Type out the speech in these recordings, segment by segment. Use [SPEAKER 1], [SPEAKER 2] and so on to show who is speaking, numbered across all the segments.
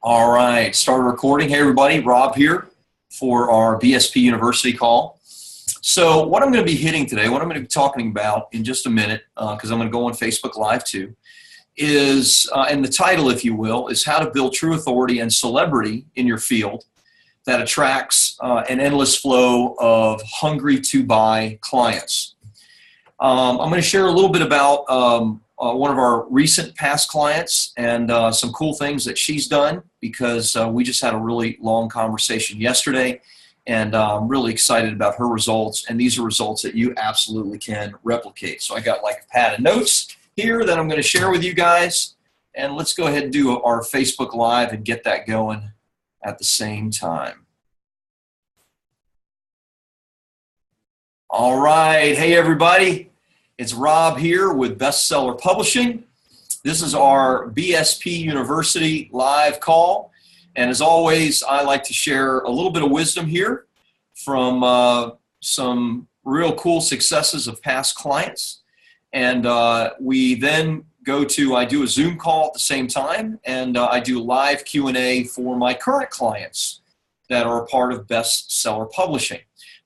[SPEAKER 1] All right, start recording. Hey everybody, Rob here for our BSP University call. So what I'm going to be hitting today, what I'm going to be talking about in just a minute, because I'm going to go on Facebook Live too, is, and the title, if you will, is how to build true authority and celebrity in your field that attracts an endless flow of hungry to buy clients. I'm going to share a little bit about one of our recent past clients and some cool things that she's done because we just had a really long conversation yesterday, and I'm really excited about her results, and these are results that you absolutely can replicate. So I got like a pad of notes here that I'm going to share with you guys, and let's go ahead and do our Facebook Live and get that going at the same time. All right, hey everybody. It's Rob here with Bestseller Publishing. This is our BSP University live call. And as always, I like to share a little bit of wisdom here from some real cool successes of past clients. And we then I do a Zoom call at the same time, and I do live Q&A for my current clients that are a part of Bestseller Publishing.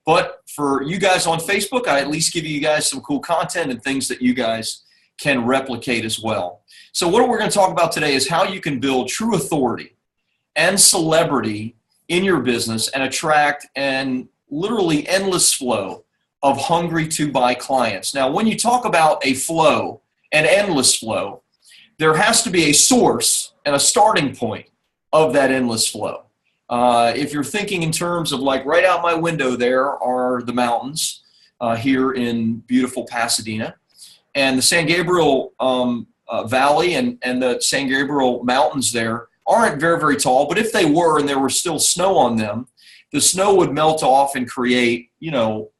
[SPEAKER 1] But for you guys on Facebook, I at least give you guys some cool content and things that you guys can replicate as well. So what we're going to talk about today is how you can build true authority and celebrity in your business and attract an literally endless flow of hungry to buy clients. Now, when you talk about a flow, an endless flow, there has to be a source and a starting point of that endless flow. If you're thinking in terms of like right out my window there are the mountains here in beautiful Pasadena, and the San Gabriel Valley and the San Gabriel Mountains there aren't very, very tall, but if they were and there was still snow on them, the snow would melt off and create,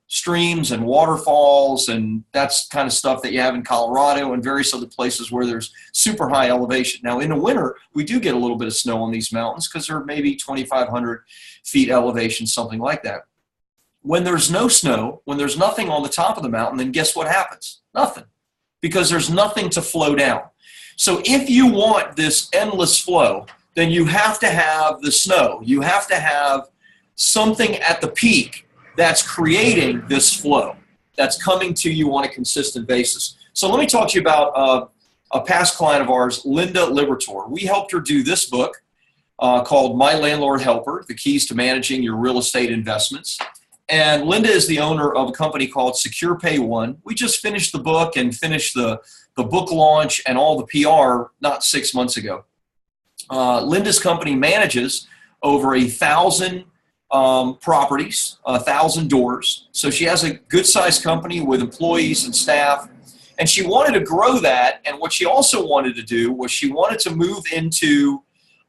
[SPEAKER 1] streams and waterfalls, and that's kind of stuff that you have in Colorado and various other places where there's super high elevation. Now, in the winter, we do get a little bit of snow on these mountains because they're maybe 2,500 feet elevation, something like that. When there's no snow, when there's nothing on the top of the mountain, then guess what happens? Nothing, because there's nothing to flow down. So if you want this endless flow, then you have to have the snow. You have to have something at the peak that's creating this flow that's coming to you on a consistent basis. So let me talk to you about a past client of ours, Linda Liberator. We helped her do this book called My Landlord Helper, The Keys to Managing Your Real Estate Investments. And Linda is the owner of a company called Secure Pay One. We just finished the book and finished the book launch and all the PR not 6 months ago. Linda's company manages over 1,000 properties, 1,000 doors. So she has a good-sized company with employees and staff, and she wanted to grow that. And what she also wanted to do was she wanted to move into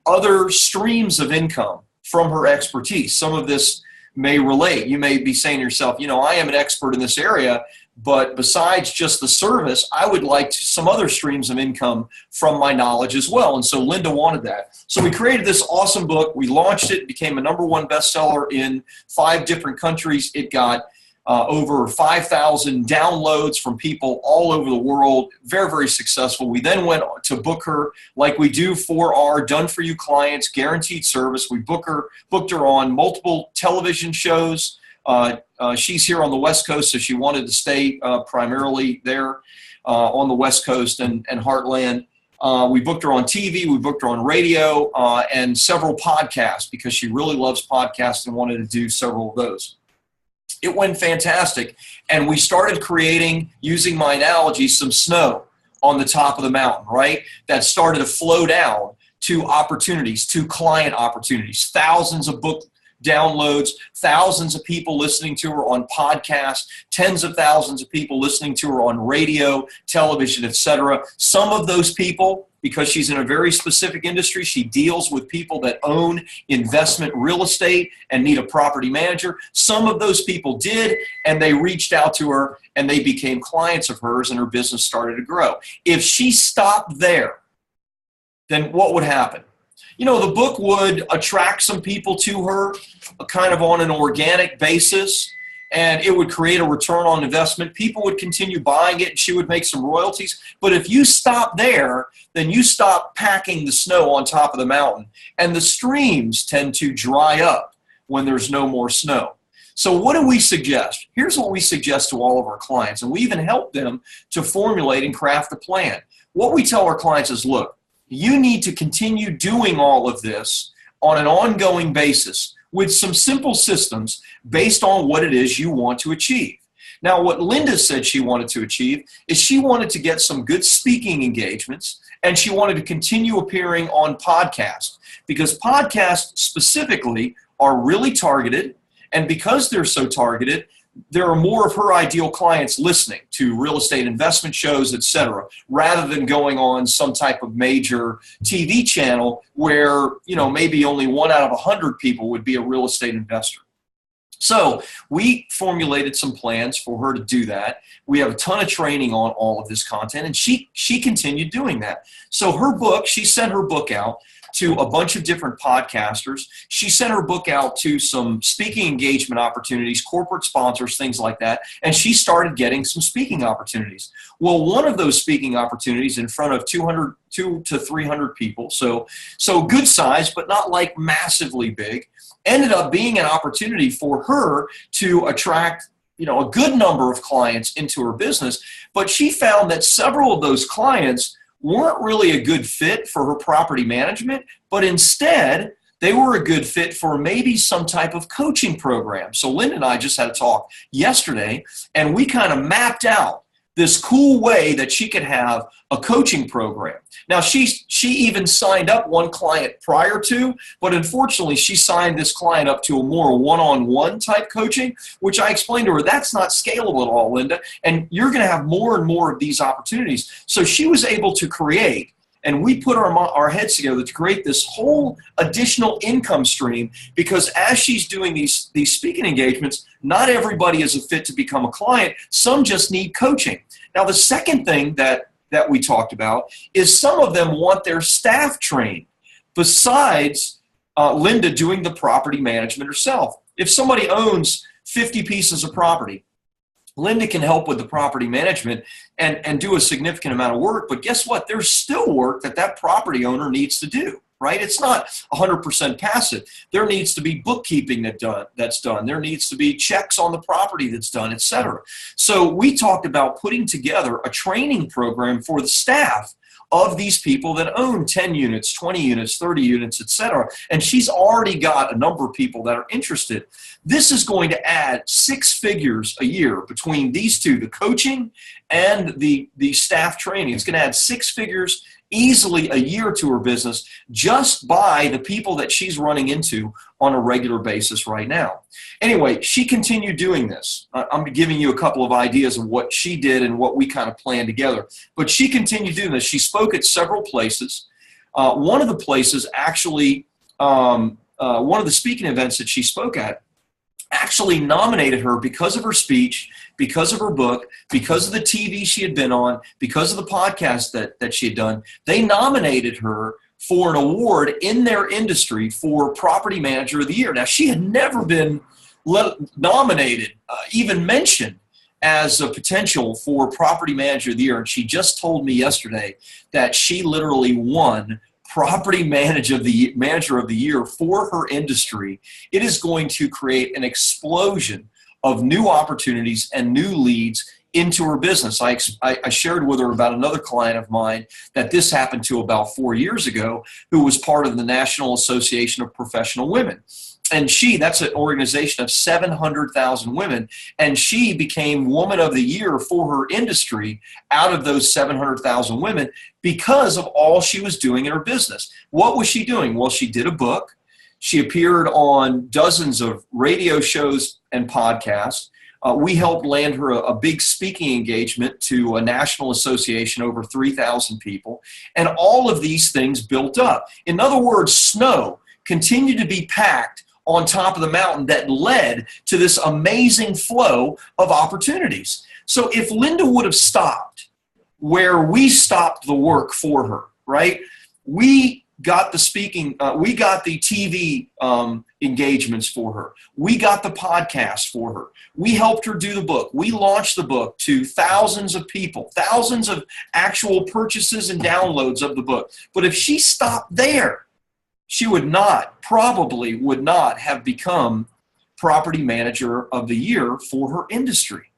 [SPEAKER 1] other streams of income from her expertise. Some of this may relate. You may be saying to yourself, I am an expert in this area, but besides just the service, I would like some other streams of income from my knowledge as well. And so Linda wanted that. So we created this awesome book. We launched it. It became a #1 bestseller in 5 different countries. It got over 5,000 downloads from people all over the world. Very, very successful. We then went to book her like we do for our done-for-you clients, guaranteed service. We booked her on multiple television shows. She's here on the West Coast, so she wanted to stay primarily there on the West Coast and Heartland. We booked her on TV, we booked her on radio, and several podcasts because she really loves podcasts and wanted to do several of those. It went fantastic, and we started creating, using my analogy, some snow on the top of the mountain, right? That started to flow down to opportunities, to client opportunities, thousands of book downloads, thousands of people listening to her on podcasts, tens of thousands of people listening to her on radio, television, etc. Some of those people, because she's in a very specific industry, she deals with people that own investment real estate and need a property manager. Some of those people did, and they reached out to her, and they became clients of hers, and her business started to grow. If she stopped there, then what would happen? The book would attract some people to her kind of on an organic basis, and it would create a return on investment. People would continue buying it, and she would make some royalties. But if you stop there, then you stop packing the snow on top of the mountain, and the streams tend to dry up when there's no more snow. So what do we suggest? Here's what we suggest to all of our clients, and we even help them to formulate and craft a plan. What we tell our clients is, look, you need to continue doing all of this on an ongoing basis with some simple systems based on what it is you want to achieve. Now, what Linda said she wanted to achieve is she wanted to get some good speaking engagements, and she wanted to continue appearing on podcasts, because podcasts specifically are really targeted, and because they're so targeted, there are more of her ideal clients listening to real estate investment shows, etc., rather than going on some type of major TV channel where, maybe only 1 out of 100 people would be a real estate investor. So we formulated some plans for her to do that. We have a ton of training on all of this content, and she continued doing that. So her book, she sent her book out to a bunch of different podcasters. She sent her book out to some speaking engagement opportunities, corporate sponsors, things like that, and she started getting some speaking opportunities. Well, one of those speaking opportunities in front of 200 to 300 people, so good size, but not like massively big, ended up being an opportunity for her to attract a good number of clients into her business. But she found that several of those clients weren't really a good fit for her property management, but instead they were a good fit for maybe some type of coaching program. So Linda and I just had a talk yesterday, and we kind of mapped out this cool way that she could have a coaching program. Now, she even signed up one client prior to, but unfortunately she signed this client up to a more one-on-one type coaching, which I explained to her, that's not scalable at all, Linda, and you're going to have more and more of these opportunities. So she was able to create, and we put our heads together to create this whole additional income stream, because as she's doing these speaking engagements, not everybody is a fit to become a client. Some just need coaching. Now, the second thing that we talked about is some of them want their staff trained, besides Linda doing the property management herself. If somebody owns 50 pieces of property, Linda can help with the property management and do a significant amount of work, but guess what? There's still work that property owner needs to do, right? It's not 100% passive. There needs to be bookkeeping that's done. There needs to be checks on the property that's done, etc. So we talked about putting together a training program for the staff of these people that own 10 units, 20 units, 30 units, etc. And she's already got a number of people that are interested. This is going to add 6 figures a year between these two, the coaching and the staff training. It's going to add 6 figures easily a year to her business just by the people that she's running into on a regular basis right now. Anyway, she continued doing this. I'm giving you a couple of ideas of what she did and what we kind of planned together. But she continued doing this. She spoke at several places. One of the places actually, one of the speaking events that she spoke at, actually nominated her because of her speech, because of her book, because of the TV she had been on, because of the podcast that she had done. They nominated her for an award in their industry for Property Manager of the Year. Now, she had never been nominated, even mentioned as a potential for Property Manager of the Year, and she just told me yesterday that she literally won Property Manager of the Year for her industry. It is going to create an explosion of new opportunities and new leads into her business. I shared with her about another client of mine that this happened to about 4 years ago, who was part of the National Association of Professional Women. And that's an organization of 700,000 women, and she became Woman of the Year for her industry out of those 700,000 women because of all she was doing in her business. What was she doing? Well, she did a book. She appeared on dozens of radio shows and podcasts. We helped land her a big speaking engagement to a national association, over 3,000 people, and all of these things built up. In other words, snow continued to be packed on top of the mountain that led to this amazing flow of opportunities. So if Linda would have stopped where we stopped the work for her, right? We got the speaking, we got the TV engagements for her. We got the podcast for her. We helped her do the book. We launched the book to thousands of people, thousands of actual purchases and downloads of the book. But if she stopped there, she probably would not have become Property Manager of the Year for her industry.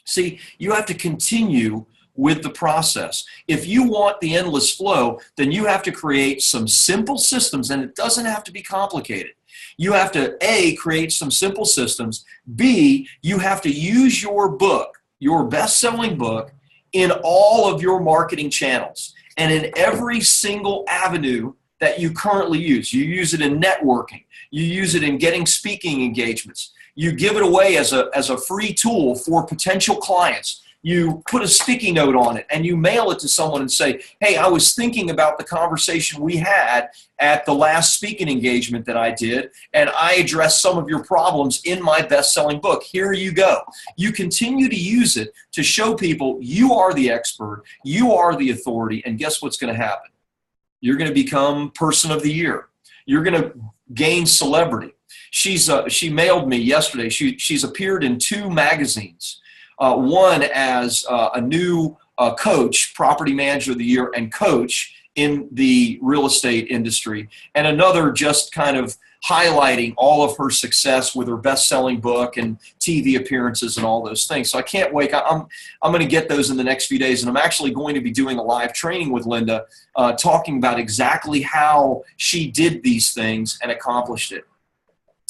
[SPEAKER 1] See, you have to continue with the process. If you want the endless flow, then you have to create some simple systems, and it doesn't have to be complicated. You have to, A, create some simple systems. B, you have to use your book, your best-selling book, in all of your marketing channels and in every single avenue that you currently use. You use it in networking. You use it in getting speaking engagements. You give it away as a free tool for potential clients. You put a sticky note on it and you mail it to someone and say, hey, I was thinking about the conversation we had at the last speaking engagement that I did, and I addressed some of your problems in my best-selling book. Here you go. You continue to use it to show people you are the expert, you are the authority, and guess what's going to happen? You're going to become Person of the Year. You're going to gain celebrity. She mailed me yesterday. She's appeared in 2 magazines. One as a new coach, Property Manager of the Year, and coach in the real estate industry, and another just kind of highlighting all of her success with her best-selling book and TV appearances and all those things. So I can't wait. I'm going to get those in the next few days, and I'm actually going to be doing a live training with Linda talking about exactly how she did these things and accomplished it.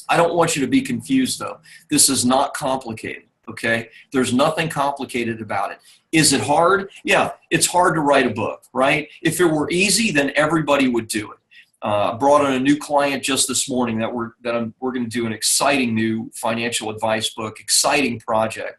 [SPEAKER 1] I don't want you to be confused, though. This is not complicated. Okay, there's nothing complicated about it. Is it hard? Yeah, it's hard to write a book, right? If it were easy, then everybody would do it. Brought on a new client just this morning that we're going to do an exciting new financial advice book, exciting project.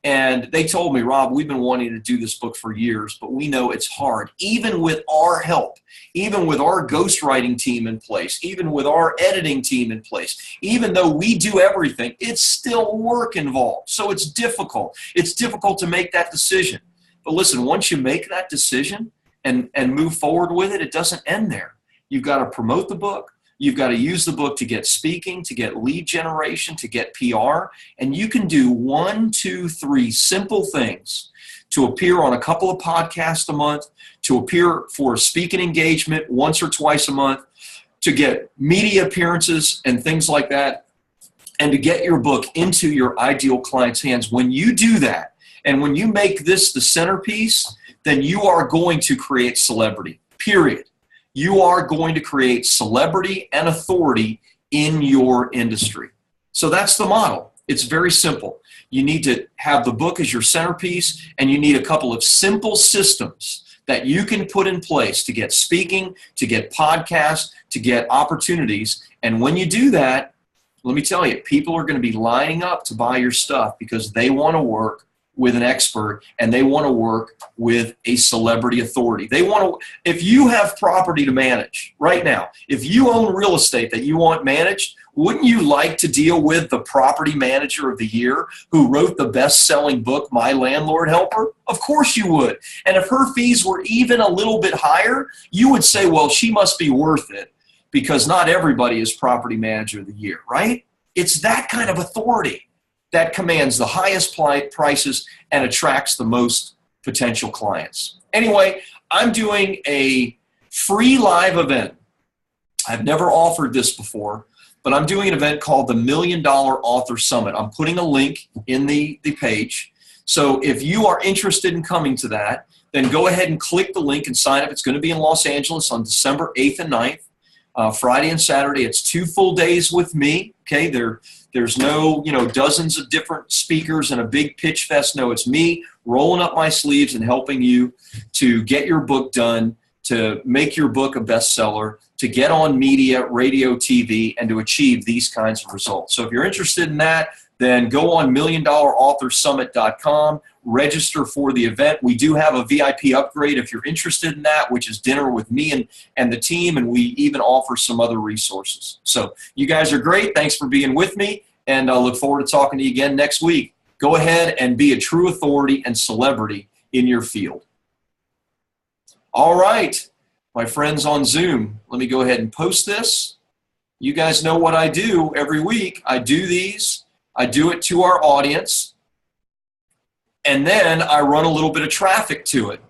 [SPEAKER 1] And they told me, Rob, we've been wanting to do this book for years, but we know it's hard. Even with our help, even with our ghostwriting team in place, even with our editing team in place, even though we do everything, it's still work involved. So it's difficult. It's difficult to make that decision. But listen, once you make that decision and move forward with it, it doesn't end there. You've got to promote the book. You've got to use the book to get speaking, to get lead generation, to get PR. And you can do 1, 2, 3 simple things to appear on a couple of podcasts a month, to appear for a speaking engagement once or twice a month, to get media appearances and things like that, and to get your book into your ideal client's hands. When you do that, and when you make this the centerpiece, then you are going to create celebrity, period. You are going to create celebrity and authority in your industry. So that's the model. It's very simple. You need to have the book as your centerpiece, and you need a couple of simple systems that you can put in place to get speaking, to get podcasts, to get opportunities. And when you do that, let me tell you, people are going to be lining up to buy your stuff because they want to work with an expert, and they want to work with a celebrity authority. They want to, if you have property to manage right now, if you own real estate that you want managed, wouldn't you like to deal with the Property Manager of the Year who wrote the best-selling book, My Landlord Helper? Of course you would. And if her fees were even a little bit higher, you would say, well, she must be worth it because not everybody is Property Manager of the Year, right? It's that kind of authority that commands the highest prices and attracts the most potential clients. Anyway, I'm doing a free live event. I've never offered this before, but I'm doing an event called the $1 Million Author Summit. I'm putting a link in the page. So if you are interested in coming to that, then go ahead and click the link and sign up. It's going to be in Los Angeles on December 8th and 9th, Friday and Saturday. It's 2 full days with me. Okay, there's no, dozens of different speakers and a big pitch fest. No, it's me rolling up my sleeves and helping you to get your book done, to make your book a bestseller, to get on media, radio, TV, and to achieve these kinds of results. So if you're interested in that, then go on $1,000,000authorsummit.com, register for the event. We do have a VIP upgrade if you're interested in that, which is dinner with me and the team, and we even offer some other resources. So you guys are great. Thanks for being with me, and I look forward to talking to you again next week. Go ahead and be a true authority and celebrity in your field. All right. My friends on Zoom, let me go ahead and post this. You guys know what I do every week. I do these. I do it to our audience. And then I run a little bit of traffic to it.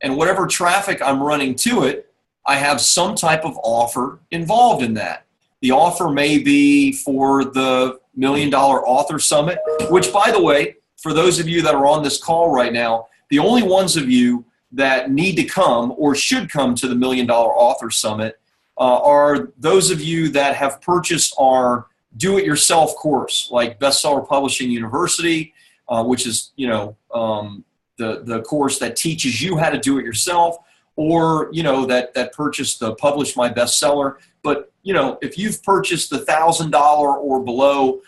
[SPEAKER 1] And whatever traffic I'm running to it, I have some type of offer involved in that. The offer may be for the $1 Million Author Summit, which, by the way, for those of you that are on this call right now, the only ones of you that need to come or should come to the $1 Million Author Summit are those of you that have purchased our do-it-yourself course, like Bestseller Publishing University, which is, the course that teaches you how to do it yourself, or, that purchased the Publish My Bestseller. But, if you've purchased the $1,000 or below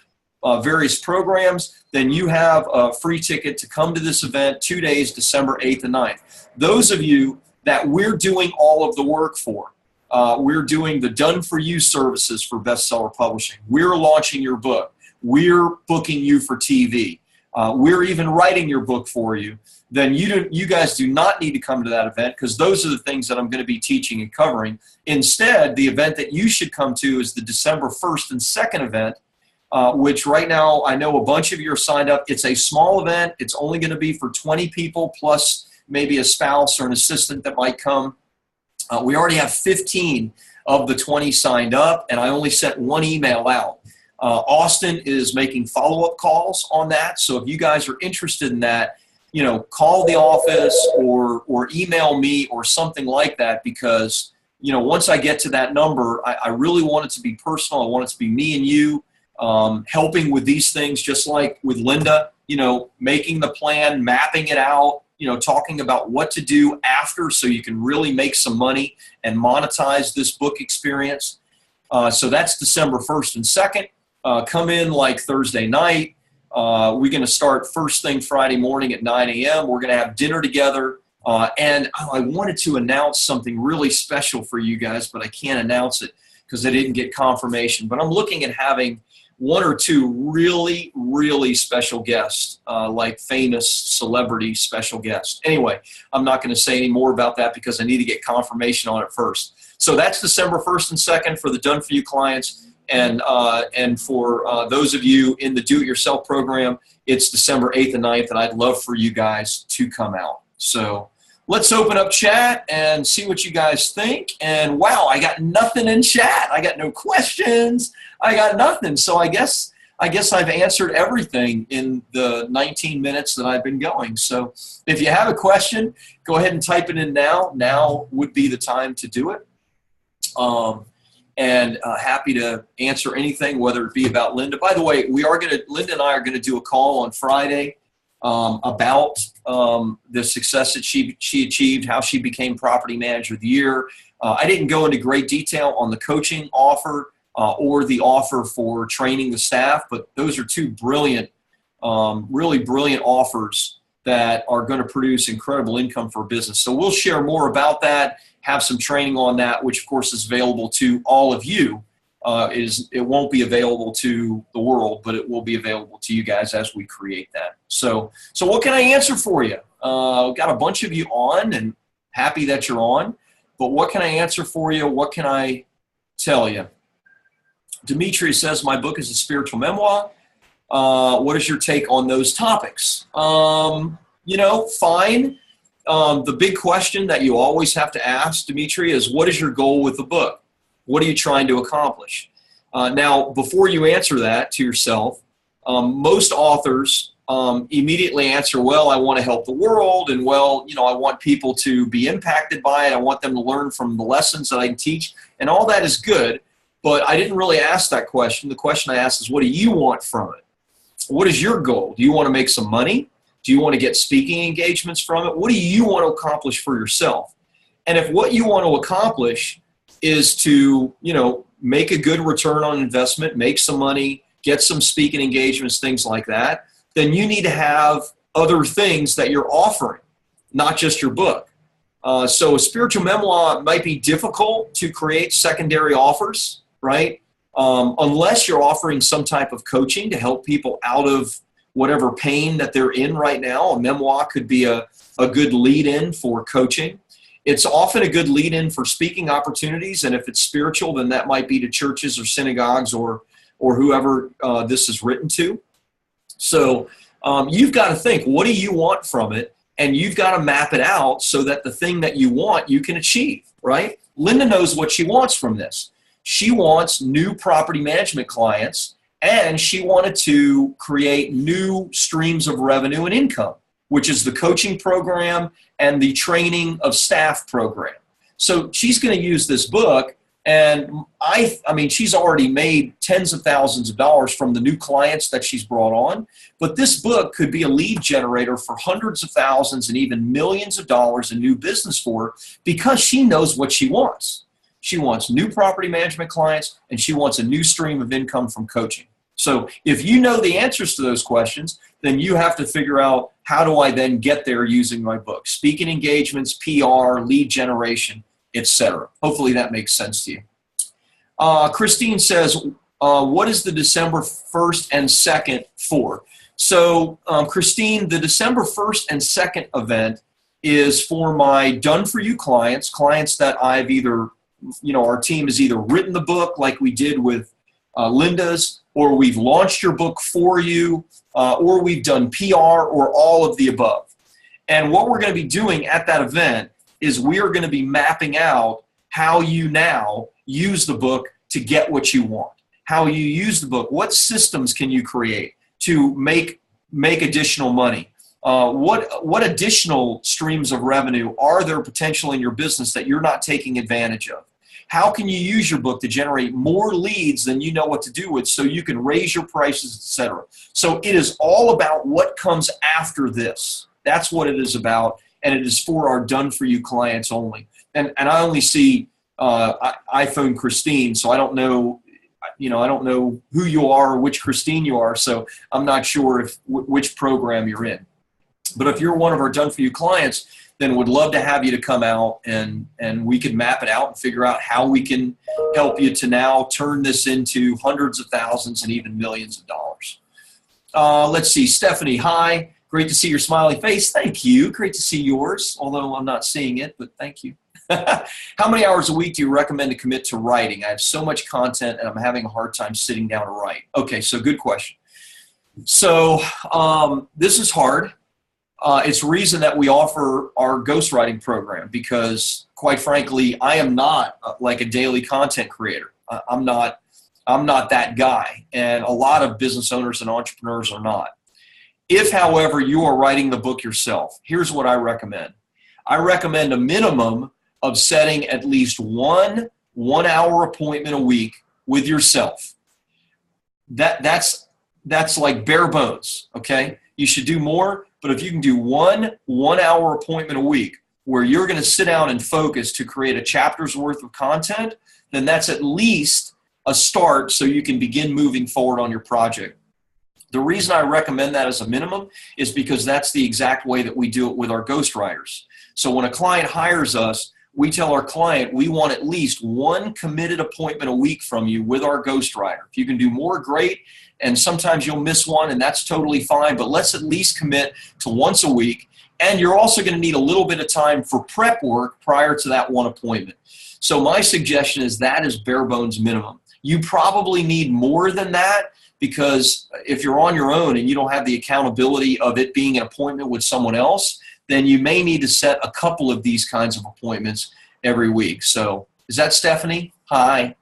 [SPEAKER 1] various programs, then you have a free ticket to come to this event 2 days, December 8th and 9th. Those of you that we're doing all of the work for, we're doing the done-for-you services for Bestseller Publishing. We're launching your book. We're booking you for TV. We're even writing your book for you. Then you guys do not need to come to that event, because those are the things that I'm going to be teaching and covering. Instead, the event that you should come to is the December 1st and 2nd event, which right now I know a bunch of you are signed up. It's a small event. It's only going to be for 20 people plus maybe a spouse or an assistant that might come. We already have 15 of the 20 signed up, and I only sent one email out. Austin is making follow-up calls on that. So if you guys are interested in that, call the office or email me or something like that, because, once I get to that number, I really want it to be personal. I want it to be me and you helping with these things, just like with Linda, making the plan, mapping it out, talking about what to do after so you can really make some money and monetize this book experience. So that's December 1st and 2nd. Come in like Thursday night. We're going to start first thing Friday morning at 9 a.m. We're going to have dinner together. And I wanted to announce something really special for you guys, but I can't announce it because I didn't get confirmation. But I'm looking at having one or two really, really special guests, like famous celebrity special guests. Anyway, I'm not going to say any more about that because I need to get confirmation on it first. So that's December 1st and 2nd for the Done For You clients. And for those of you in the Do-It-Yourself program, it's December 8th and 9th, and I'd love for you guys to come out. So let's open up chat and see what you guys think. And wow, I got nothing in chat. I got no questions. I got nothing. So I guess I've answered everything in the 19 minutes that I've been going. So if you have a question, go ahead and type it in now. Now would be the time to do it. And happy to answer anything, whether it be about Linda. By the way, Linda and I are going to do a call on Friday about the success that she achieved, how she became Property Manager of the Year. I didn't go into great detail on the coaching offer or the offer for training the staff, but those are two brilliant, really brilliant offers that are going to produce incredible income for a business. So we'll share more about that, have some training on that, which of course is available to all of you. It won't be available to the world, but it will be available to you guys as we create that. So what can I answer for you? Got a bunch of you on, and happy that you're on, but what can I answer for you? What can I tell you? Dimitri says, my book is a spiritual memoir. What is your take on those topics? Fine. The big question that you always have to ask, Dimitri, is what is your goal with the book? What are you trying to accomplish? Now, before you answer that to yourself, most authors immediately answer, well, I want to help the world, and well, I want people to be impacted by it. I want them to learn from the lessons that I can teach, and all that is good, but I didn't really ask that question. The question I asked is, what do you want from it? What is your goal? Do you want to make some money? Do you want to get speaking engagements from it? What do you want to accomplish for yourself? And if what you want to accomplish is to, make a good return on investment, make some money, get some speaking engagements, things like that, then you need to have other things that you're offering, not just your book. So a spiritual memoir might be difficult to create secondary offers, right? Unless you're offering some type of coaching to help people out of whatever pain that they're in right now. A memoir could be a good lead-in for coaching. It's often a good lead-in for speaking opportunities, and if it's spiritual, then that might be to churches or synagogues or whoever this is written to. So you've got to think, what do you want from it? And you've got to map it out so that the thing that you want, you can achieve, right? Linda knows what she wants from this. She wants new property management clients, and she wanted to create new streams of revenue and income, which is the coaching program and the training of staff program. So she's going to use this book, and I mean, she's already made tens of thousands of dollars from the new clients that she's brought on, but this book could be a lead generator for hundreds of thousands and even millions of dollars in new business for her because she knows what she wants. She wants new property management clients, and she wants a new stream of income from coaching. So if you know the answers to those questions, then you have to figure out, how do I then get there using my book? Speaking engagements, PR, lead generation, etc. Hopefully that makes sense to you. Christine says, what is the December 1st and 2nd for? So Christine, the December 1st and 2nd event is for my done-for-you clients that I've either, our team has either written the book like we did with Linda's, or we've launched your book for you, or we've done PR, or all of the above. And what we're going to be doing at that event is we are going to be mapping out how you now use the book to get what you want, how you use the book, what systems can you create to make additional money, what additional streams of revenue are there potential in your business that you're not taking advantage of. How can you use your book to generate more leads than you know what to do with so you can raise your prices, etc. So it is all about what comes after this. That's what it is about, and it is for our done-for-you clients only. And I only see iPhone Christine, so I don't know, I don't know who you are or which Christine you are, so I'm not sure which program you're in. But if you're one of our done-for-you clients, then would love to have you to come out and we can map it out and figure out how we can help you to now turn this into hundreds of thousands and even millions of dollars. Let's see, Stephanie, hi. Great to see your smiley face. Thank you. Great to see yours, although I'm not seeing it, but thank you. How many hours a week do you recommend to commit to writing? I have so much content and I'm having a hard time sitting down to write. Okay, so good question. So this is hard. It's the reason that we offer our ghostwriting program because, quite frankly, I am not like a daily content creator. I'm not that guy, and a lot of business owners and entrepreneurs are not. If, however, you are writing the book yourself, here's what I recommend. I recommend a minimum of setting at least one 1-hour appointment a week with yourself. That's like bare bones, okay? You should do more, but if you can do one 1-hour appointment a week where you're going to sit down and focus to create a chapter's worth of content, then that's at least a start so you can begin moving forward on your project. The reason I recommend that as a minimum is because that's the exact way that we do it with our ghostwriters. So when a client hires us, we tell our client we want at least one committed appointment a week from you with our ghostwriter. If you can do more, great. And sometimes you'll miss one, and that's totally fine. But let's at least commit to once a week. And you're also going to need a little bit of time for prep work prior to that one appointment. So my suggestion is that is bare bones minimum. You probably need more than that, because if you're on your own and you don't have the accountability of it being an appointment with someone else, then you may need to set a couple of these kinds of appointments every week. So is that Stephanie? Hi.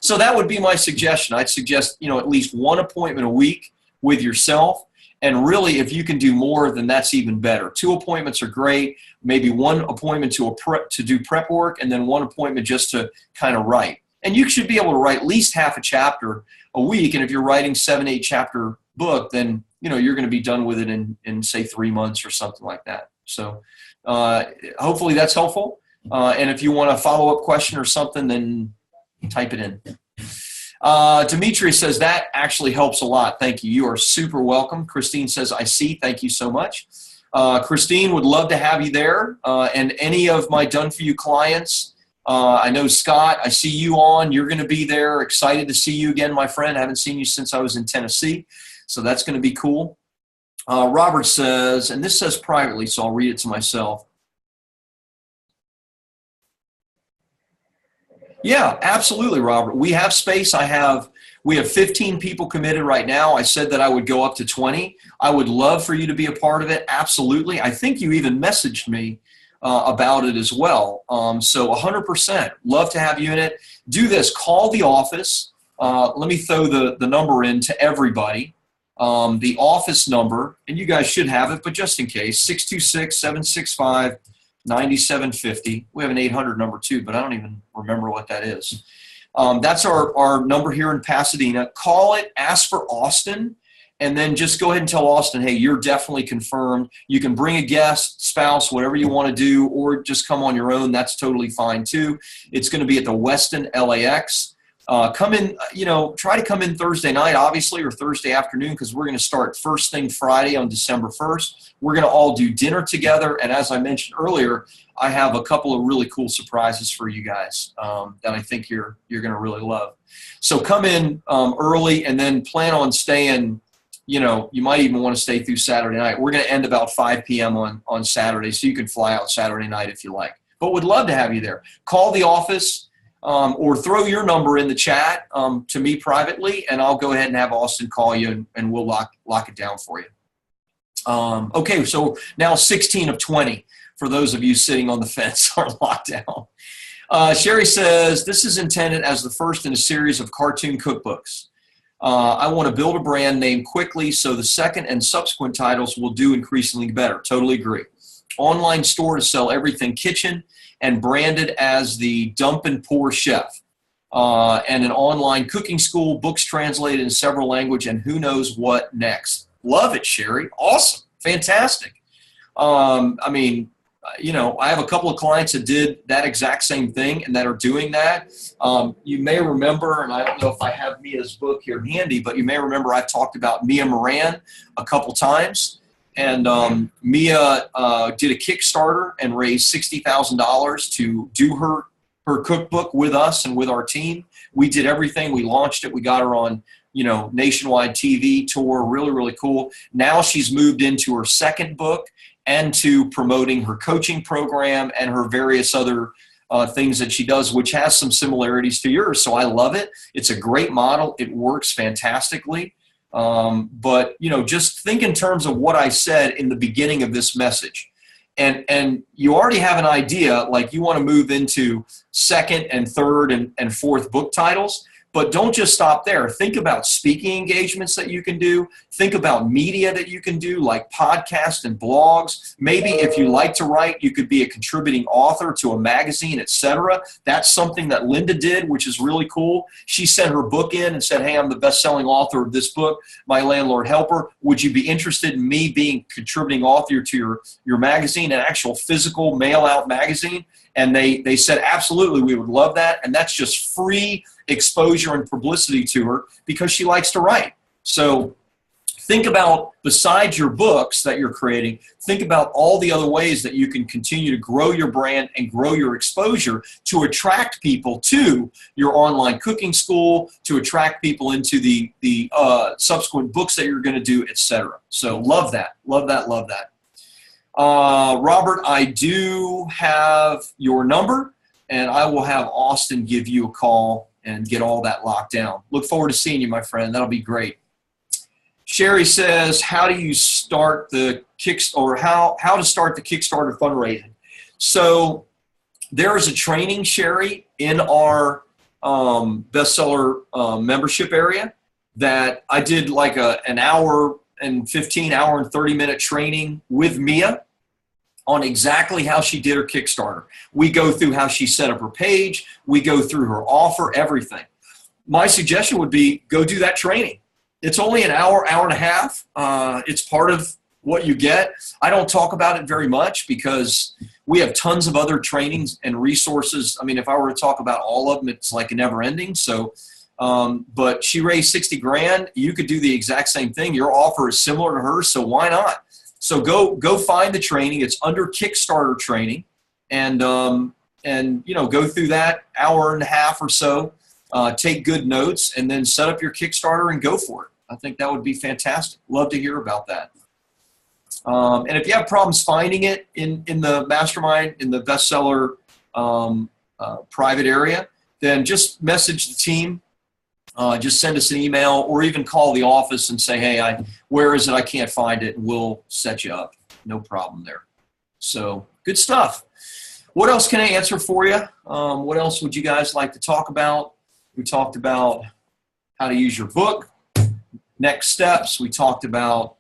[SPEAKER 1] So that would be my suggestion. I'd suggest, at least one appointment a week with yourself. And really, if you can do more, then that's even better. 2 appointments are great. Maybe 1 appointment to do prep work, and then 1 appointment just to kind of write. And you should be able to write at least half a chapter a week. And if you're writing 7-8 chapter book, then you're going to be done with it in say 3 months or something like that. So hopefully that's helpful. And if you want a follow-up question or something, then type it in. Dimitri says that actually helps a lot. Thank you. You are super welcome. Christine says, I see. Thank you so much. Christine, would love to have you there. And any of my done-for-you clients, I know Scott, I see you on. You're going to be there. Excited to see you again, my friend. I haven't seen you since I was in Tennessee. So that's going to be cool. Robert says, and this says privately, so I'll read it to myself. Yeah, absolutely, Robert. We have space. We have 15 people committed right now. I said that I would go up to 20. I would love for you to be a part of it. Absolutely. I think you even messaged me about it as well. So 100%. Love to have you in it. Do this. Call the office. Let me throw the number in to everybody. The office number, and you guys should have it, but just in case, 626-765-9750. We have an 800 number too, but I don't even remember what that is. That's our number here in Pasadena. Call it, ask for Austin, and then just go ahead and tell Austin, hey, you're definitely confirmed. You can bring a guest, spouse, whatever you want to do, or just come on your own. That's totally fine too. It's going to be at the Westin LAX. Come in, try to come in Thursday night, obviously, or Thursday afternoon, because we're going to start first thing Friday on December 1st. We're going to all do dinner together. And as I mentioned earlier, I have a couple of really cool surprises for you guys that I think you're going to really love. So come in early and then plan on staying. You might even want to stay through Saturday night. We're going to end about 5 p.m. on Saturday, so you can fly out Saturday night if you like. But would love to have you there. Call the office. Or throw your number in the chat to me privately, and I'll go ahead and have Austin call you, and we'll lock it down for you. Okay, so now 16 of 20 for those of you sitting on the fence are locked down. Sherry says, this is intended as the first in a series of cartoon cookbooks. I want to build a brand name quickly so the second and subsequent titles will do increasingly better. Totally agree. Online store to sell everything kitchen and branded as the Dump and Pour Chef. And an online cooking school, books translated in several languages, and who knows what next. Love it, Sherry. Awesome. Fantastic. I have a couple of clients that did that exact same thing and that are doing that. You may remember, and I don't know if I have Mia's book here handy, but you may remember I've talked about Mia Moran a couple times. And Mia did a Kickstarter and raised $60,000 to do her cookbook with us and with our team. We did everything. We launched it. We got her on, nationwide TV tour. Really, really cool. Now she's moved into her second book and to promoting her coaching program and her various other things that she does, which has some similarities to yours. So I love it. It's a great model. It works fantastically. But just think in terms of what I said in the beginning of this message, and you already have an idea, like you want to move into second and third and fourth book titles. But don't just stop there. Think about speaking engagements that you can do. Think about media that you can do, like podcasts and blogs. Maybe if you like to write, you could be a contributing author to a magazine, etc. That's something that Linda did, which is really cool. She sent her book in and said, hey, I'm the best-selling author of this book, My Landlord Helper. Would you be interested in me being contributing author to your magazine, an actual physical mail-out magazine? And they said, absolutely, we would love that. And that's just free exposure and publicity to her because she likes to write. So think about, besides your books that you're creating, think about all the other ways that you can continue to grow your brand and grow your exposure to attract people to your online cooking school, to attract people into the subsequent books that you're going to do, etc. So love that, love that, love that. Robert, I do have your number, and I will have Austin give you a call and get all that locked down. Look forward to seeing you, my friend. That'll be great. Sherry says, how do you start the how to start the Kickstarter fundraising? So there is a training, Sherry, in our bestseller membership area that I did like an hour and 15, hour and 30-minute training with Mia on exactly how she did her Kickstarter. We go through how she set up her page. We go through her offer, everything. My suggestion would be go do that training. It's only an hour, hour and a half. It's part of what you get. I don't talk about it very much because we have tons of other trainings and resources. I mean, if I were to talk about all of them, it's like a never ending. So, but she raised 60 grand. You could do the exact same thing. Your offer is similar to hers, so why not? So go find the training. It's under Kickstarter training, and go through that hour and a half or so. Take good notes, and then set up your Kickstarter and go for it. I think that would be fantastic. Love to hear about that. And if you have problems finding it in the mastermind, in the bestseller private area, then just message the team. Just send us an email or even call the office and say, hey, where is it? I can't find it. And we'll set you up. No problem there. So good stuff. What else can I answer for you? What else would you guys like to talk about? We talked about how to use your book, next steps. We talked about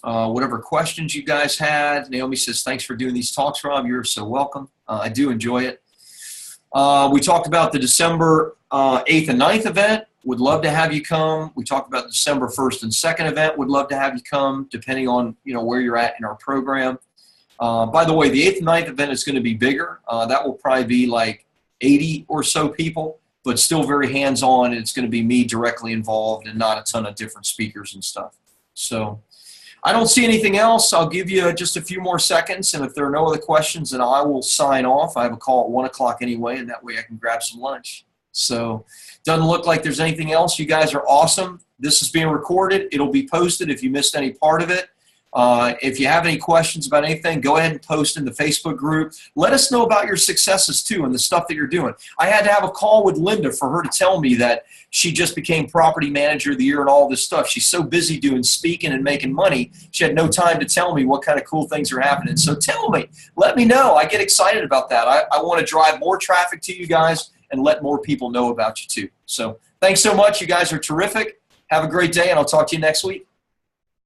[SPEAKER 1] whatever questions you guys had. Naomi says, thanks for doing these talks, Rob. You're so welcome. I do enjoy it. We talked about the December 8th and 9th event. Would love to have you come. We talked about the December 1st and 2nd event. Would love to have you come, depending on where you're at in our program. By the way, the 8th and 9th event is going to be bigger. That will probably be like 80 or so people, but still very hands-on. It's going to be me directly involved and not a ton of different speakers and stuff. So I don't see anything else. I'll give you just a few more seconds, and if there are no other questions, then I will sign off. I have a call at 1 o'clock anyway, and that way I can grab some lunch. So doesn't look like there's anything else. You guys are awesome. This is being recorded. It'll be posted if you missed any part of it. If you have any questions about anything, go ahead and post in the Facebook group. Let us know about your successes too and the stuff that you're doing. I had to have a call with Linda for her to tell me that she just became property manager of the year and all this stuff. She's so busy doing speaking and making money, she had no time to tell me what kind of cool things are happening. So tell me, let me know. I get excited about that. I want to drive more traffic to you guys and let more people know about you too. So thanks so much. You guys are terrific. Have a great day, and I'll talk to you next week.